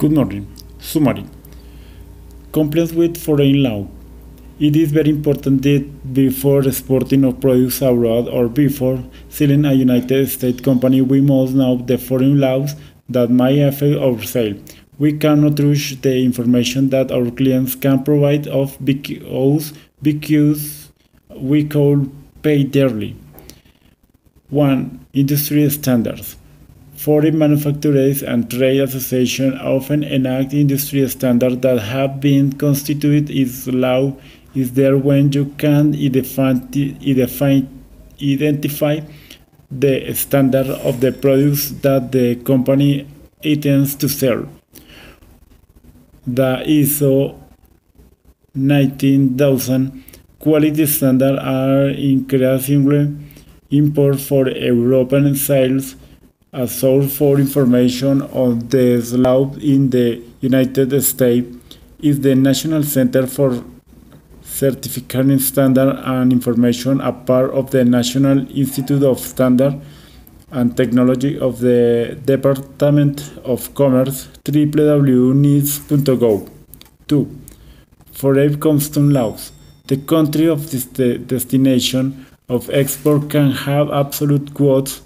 Good morning. Summary. Compliance with foreign law. It is very important that before exporting of products abroad or before selling a United States company, we must know the foreign laws that might affect our sale. We cannot rush the information that our clients can provide us because we could pay dearly. 1. Industry standards. Foreign manufacturers and trade associations often enact industry standards that have been constituted as law is there when you can identify the standard of the products that the company intends to sell. The ISO 19000 quality standards are increasingly important for European sales. A source for information on this law in the United States is the National Center for Certification Standards and Information, a part of the National Institute of Standards and Technology of the Department of Commerce, www.nice.gov. 2. Foreign customs laws. The country of destination of export can have absolute quotas.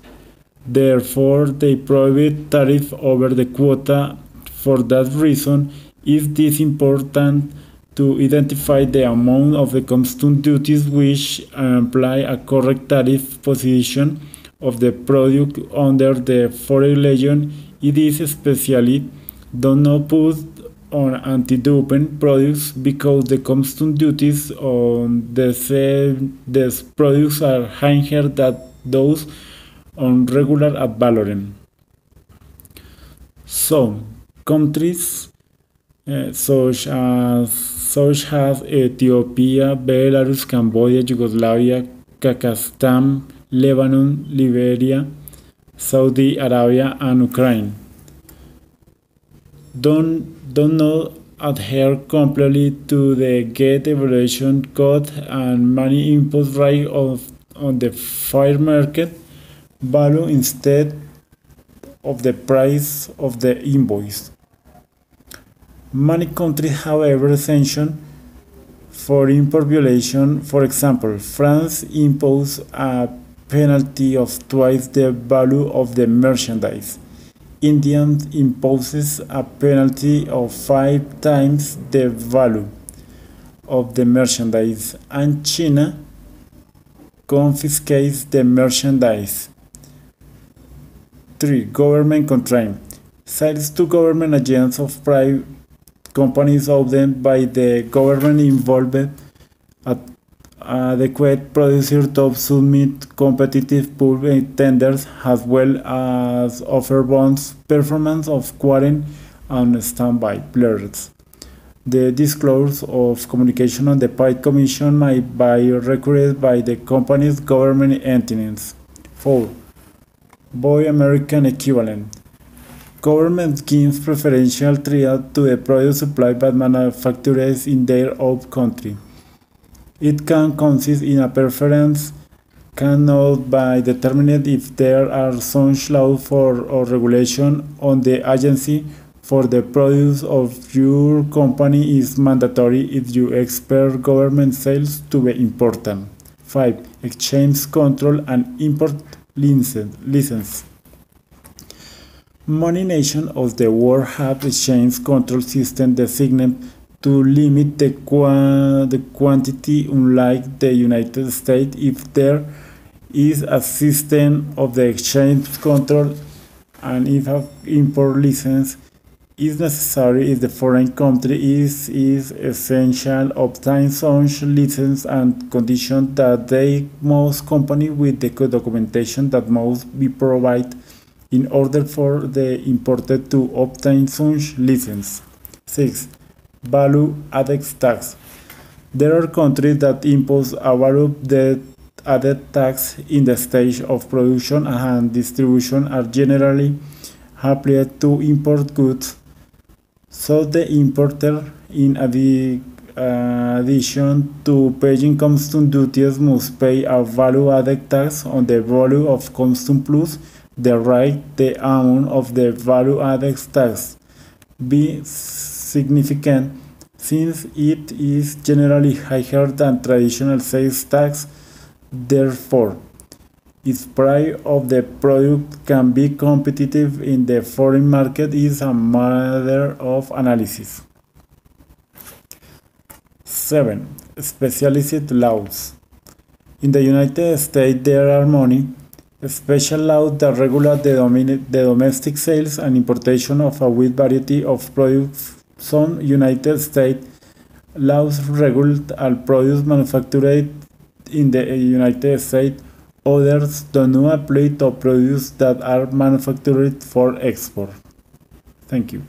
Therefore, they prohibit tariff over the quota. For that reason, it is important to identify the amount of the customs duties which imply a correct tariff position of the product under the foreign legislation. It is especially done not put on anti-dumping products because the customs duties on these products are higher than those on regular ad valorem. Some countries such as Ethiopia, Belarus, Cambodia, Yugoslavia, Kazakhstan, Lebanon, Liberia, Saudi Arabia, and Ukraine do not adhere completely to the Get Evaluation Code, and many impose right on the fair market value instead of the price of the invoice. Many countries, however, sanction for import violation. For example, France imposes a penalty of twice the value of the merchandise. India imposes a penalty of 5 times the value of the merchandise, and China confiscates the merchandise. 3. Government control. Sales to government agents of private companies owned by the government involved adequate producer to submit competitive public tenders as well as offer bonds, performance of quarantine and standby periods. The disclosure of communication on the paid commission might be required by the company's government entities. 4. Buy American equivalent. Government gives preferential treatment to the products supplied by manufacturers in their own country. It can consist in a preference cannot be determined if there are such laws or regulation on the agency for the produce of your company is mandatory if you expect government sales to be important. 5. Exchange control and import license. Many nations of the world have exchange control systems designed to limit the quantity. Unlike the United States, if there is a system of the exchange control and if an import license is necessary, if the foreign country is essential, obtain such license and condition that they must accompany with the documentation that must be provided in order for the importer to obtain such license. 6. Value added tax. There are countries that impose a value added tax in the stage of production and distribution are generally applied to import goods. So the importer, in addition to paying customs duties, must pay a value added tax on the value of customs plus the amount of the value added tax. be significant since it is generally higher than traditional sales tax. Therefore, its price of the product can be competitive in the foreign market is a matter of analysis. 7. Specialized laws. In the United States, there are many special laws that regulate the domestic sales and importation of a wide variety of products. Some United States laws regulate all products manufactured in the United States. Others do not apply to products that are manufactured for export. Thank you.